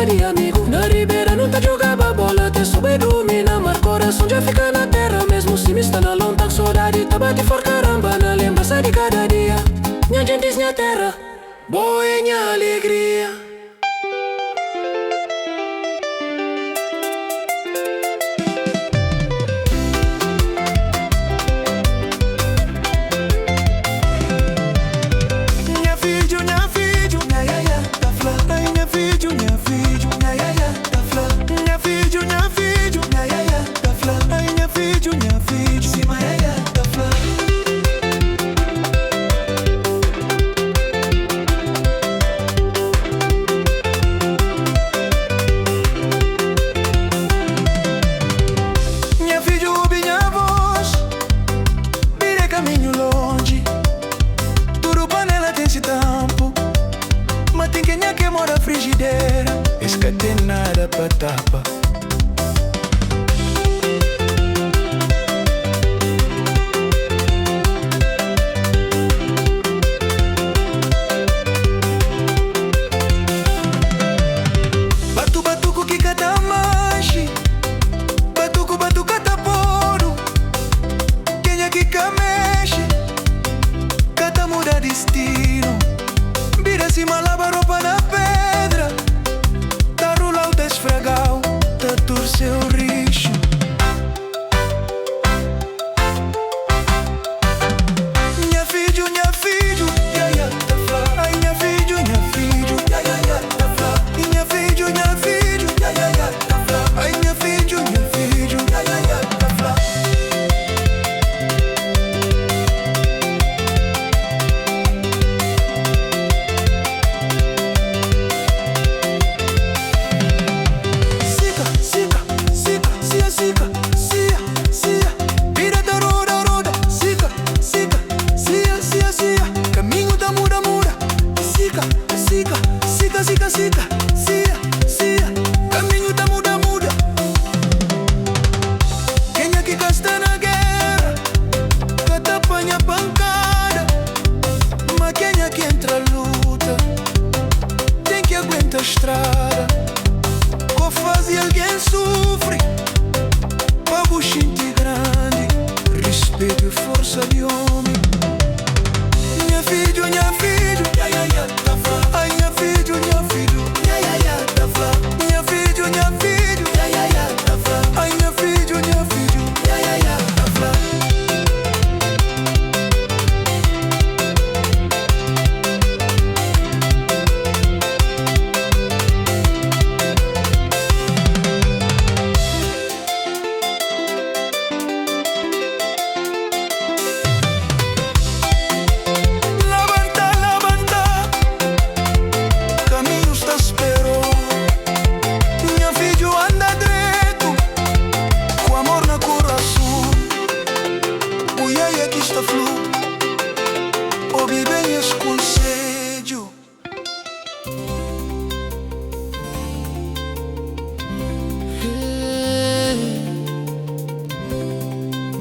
de amigo. Na ribeira não tá jogava bola, até sube domina. Mas coração já fica na terra, mesmo se me está na lonta. Saudade tá bate for caramba, na lembrança de cada dia. Minha gente diz minha terra, boa é minha alegria. Frigideira, escatenada pra tapa. Batu-batuco que cata manche, batuco cata poro. Quem é que mexe, cata muda destino. Vira cima, lava roupa na pedra. Tá rolar o desfregal, tá torcer o rixo. Minha filho, ya ya, tá flá. Ai, minha filho, ya ya, tá flá. Minha filho, ya ya, tá flá. Ai, minha filho, ya ya, tá flá. Siga, caminho da muda. Quem é que está na guerra, cata apanha pancada. Mas quem é que entra a luta, tem que aguentar a estrada. Co faz e alguém sofre, pra buchinho grande, respeito e força de homem. Minha filho, ya ya, tá flá. Ai, minha filho, ya ya, tá flá. Minha filho, ya ya, tá flá. Ai, minha filho, ya ya, tá flá.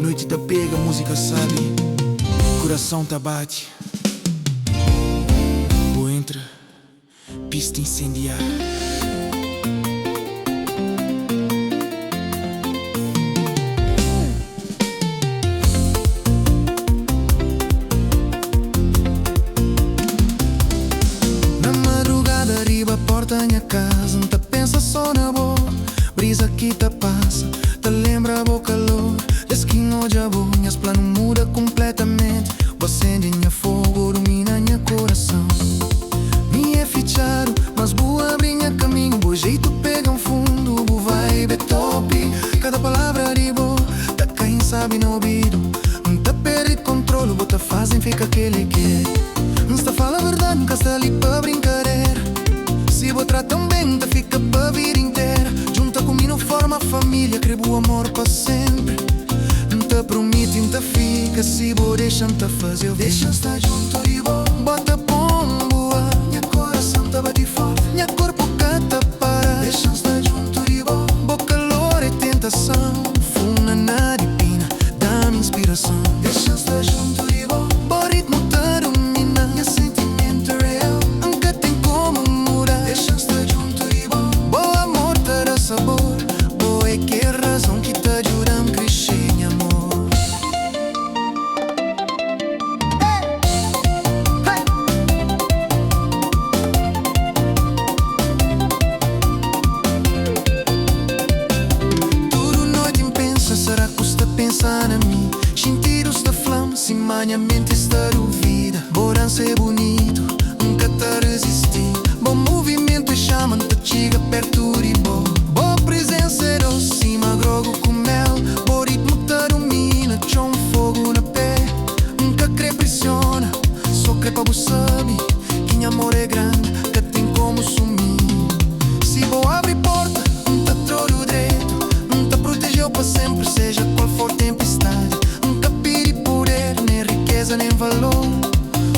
Noite tá pega, música sabe, coração tá bate. Ou entra, pista incendiar. Na madrugada arriba a porta da minha casa, não tá pensa só na boa, brisa que tá passa, tá lembra o calor. Esquino de abo, minhas planos muda completamente. O acende minha fogo, domina minha coração. Me é fichado, mas boa abrir minha caminho. Boa jeito pega fundo, boa vibe top. Cada palavra de boa, tá caindo sabe no ouvido. Não tá perde controle, bota fazem fica que ele quer. Não está fala a verdade, nunca está ali pra brincadeira. Se boa trata bem, tá fica pra vida inteira. Junta comigo, forma família, crebo o amor pra sempre. Promete, não fica, se vou deixando-te fazer. Deixa estar junto e bom, bota pombo. Minha coração tá bate forte, minha corpo cata para. Deixa estar junto e bom, boa calor e tentação. Funa na dipina, dá-me inspiração. Deixa estar junto e bom, bom ritmo tá domina. Minha sentimento real, nunca tem como mudar. Deixa estar junto e bom, minha mente está duvida. Bora ser bonito, nunca te resistir. Bom movimento e chama, te chega perto de bo. Boa presença é doce, magrogo com mel. Bom ritmo te domina, tchau fogo na pé. Nunca crê pressiona, só crê pra você sabe que minha amor é grande, que tem como sumir. Se vou abrir porta, não te trolho direito, não te protegeu pra sempre, seja qual for tempestade. Nunca pedi poder, nem riqueza, nem valor.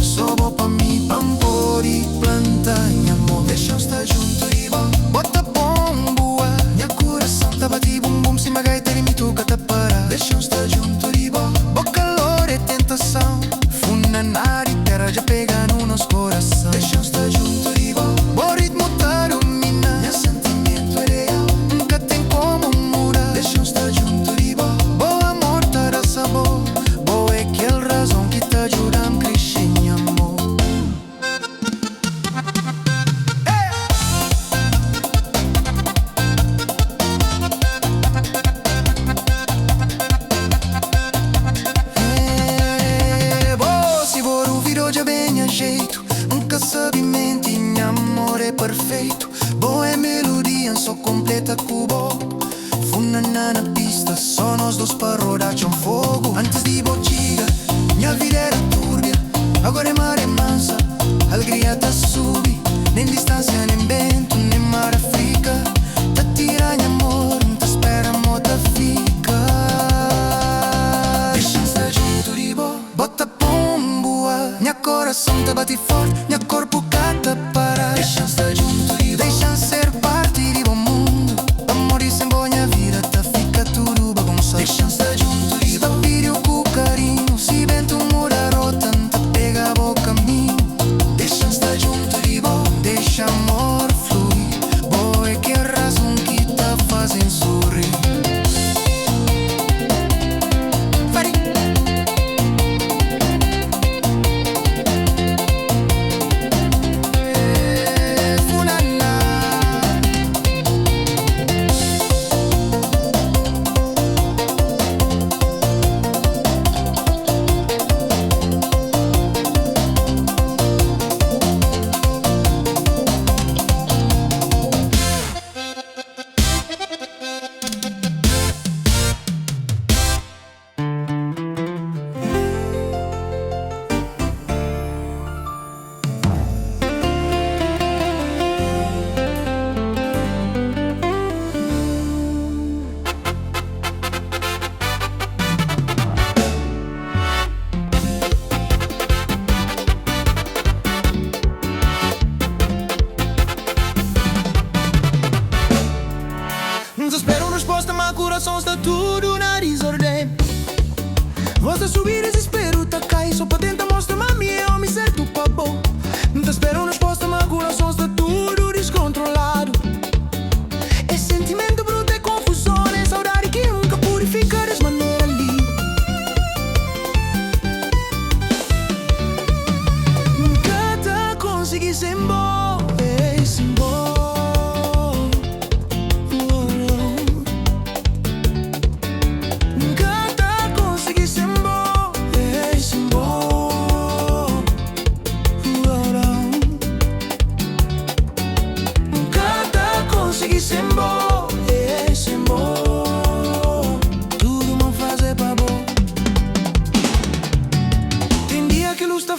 Só vou pra mim, pôr e plantar. Minha amor, deixa-nos estar junto e bom. Bota bombo, minha coração tá bati bum bum. Se magaita e me toca tá parar. Deixa-nos estar junto e bom. Boa calor é tentação, funa na e terra já pega no nosso coração. Deixa-nos estar junto e bom. Bom ritmo tá domina, meu sentimento é real, nunca tem como mudar. Deixa-nos estar junto e bom. Bom amor tá dá sabor, boa é aquela razão que tá ajudando a crescer, meu amor. Se for ouvir hoje é bem a jeito, nunca sabe mentir, meu amor é perfeito. Boa é melodia, só completa com o bo. Funana na pista, só nós dois para rodar tchau fogo. Antes de botiga, minha vida era turbia, agora é mar é mansa, alegria tá sube. Nem distância, nem vento, nem mar África. Tá tirando amor, não te espera, amor tá fica. Deixa estar junto de boa. Bota pombo, minha coração tá bate forte, minha corpo cata para. Deixa estar junto de boa. Deixa ser parte de bom mundo. Amor e sem boa minha vida tá fica tudo bagunçado. Deixa estar junto de boa. Pediu com carinho, se vento muda a rota, não te pega o caminho. Deixa estar junto de boa. Deixa amor fluir, boa é que a razão que tá fazendo sorrir. Desespero, resposta, mas coração está tudo na desordem. Você subir, desespero, tá cai. Só pra tentar mostrar, mami, é homem certo pra bom. Desespero, resposta, mas coração está tudo descontrolado. É sentimento bruto, é confusão, é saudade que nunca purifica dessa maneira ali. Nunca tá consegui ser bom, ser bom.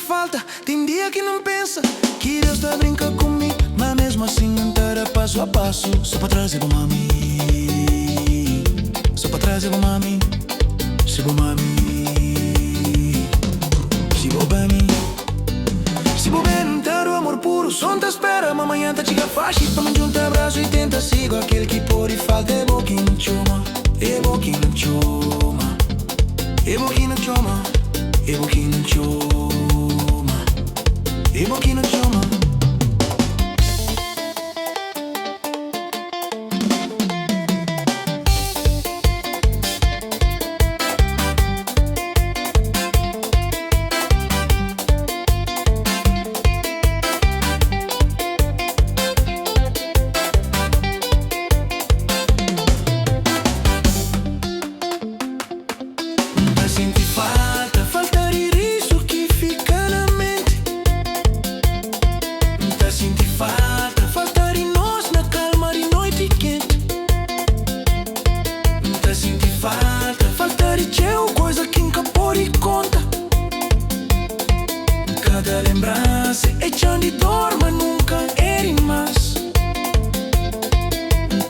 Falta, tem dia que não pensa que Deus tá brinca comigo, mas mesmo assim entra passo a passo. Só pra trás é bom mami, só pra trás é bom mami, se bom mami, se bom pra mim, se bom bem inteiro amor puro, som te espera, amanhã tá chega faixa, tamo junto abraço e tenta sigo aquele que pode falta é bom que não chama, é bom que não chama, é bom que não chama, é bom que não chama. E boquinha no chama.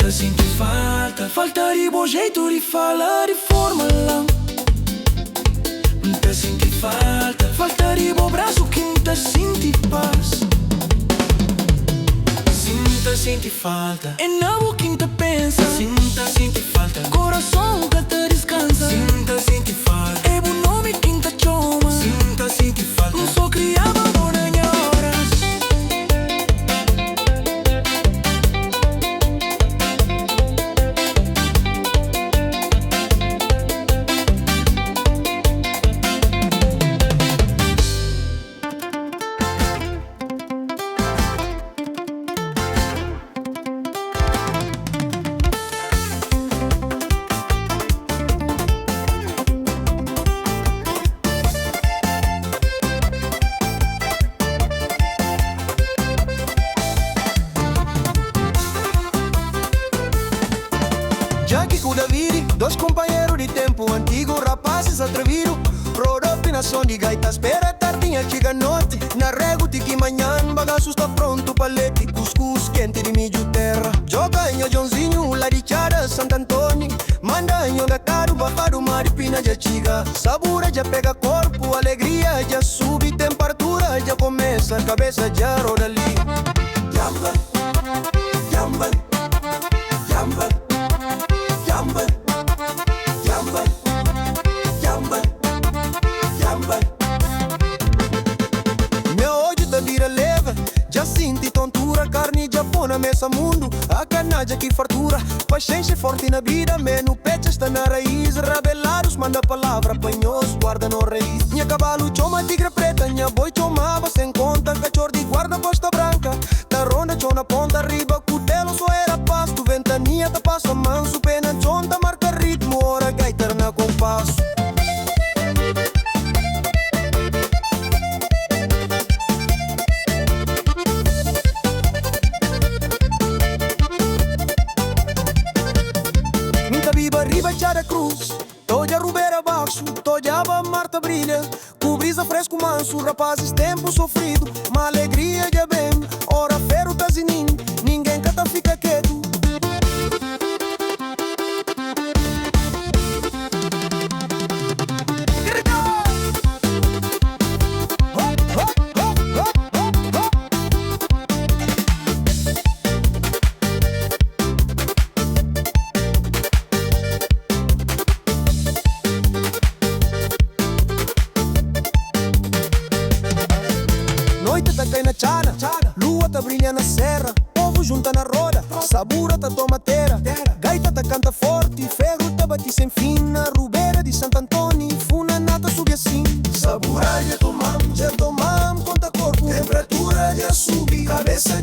Sinta, sente falta. Falta de bom jeito de falar de forma lá. Te sente falta. Falta de bom braço quem te sente paz. Sinta, sente falta. É na boca quem te pensa. Sinta, sente falta. Coração que te descansa. Sinta, sente falta. É bom nome quem te chama. Sinta, sente falta. Não sou criado por horas. Jackie com Davide, dois companheiros de tempo antigo, rapazes atrevidos. Propinação de gaita, espera tardinha, chega a noite. Na rego, tiki manhã, bagaço está pronto, palete, cuscuz, quente de milho terra. Joga em Joãozinho, larichara, Santo Antônio. Manda em Gataro, bafado, maripina, já chega. Sabura, já pega corpo, alegria, já sube, temperatura, já começa, a cabeça já roda ali. Yamba, yamba, yamba. Yamba, yamba, yamba, yamba. Meu olho tá vira leve, já senti tontura. Carne já põe na mesa mundo, a canagem que fartura. Paciência forte na vida, no pecho está na raiz. Rabelados manda palavra, panhoso guarda no raiz. Minha cavalo choma tigre preta, minha boi chomava sem conta. Cachorro de guarda costa branca, tá ronda chona ponta arriba. Cutelo só era pasto, ventania tá passa manso. Pena chonta marca ritmo, hora gaita na compasso. Minta viva riba da cruz, toja rubeira baixo, toja Marta brilha. Com brisa fresco manso, rapazes tempo sofrido, uma alegria já bem. Ora ferro tá zinin, ninguém cata fica quieto. Noite tá cai na chana, lua tá brilha na serra. Povo junta na roda, sabura tá toma terra. Gaita tá canta forte, ferro tá bate sem fim. Na rubeira de Santo Antônio, funa nata sube assim. Sabura já tomam, conta corpo. Temperatura já sube, cabeça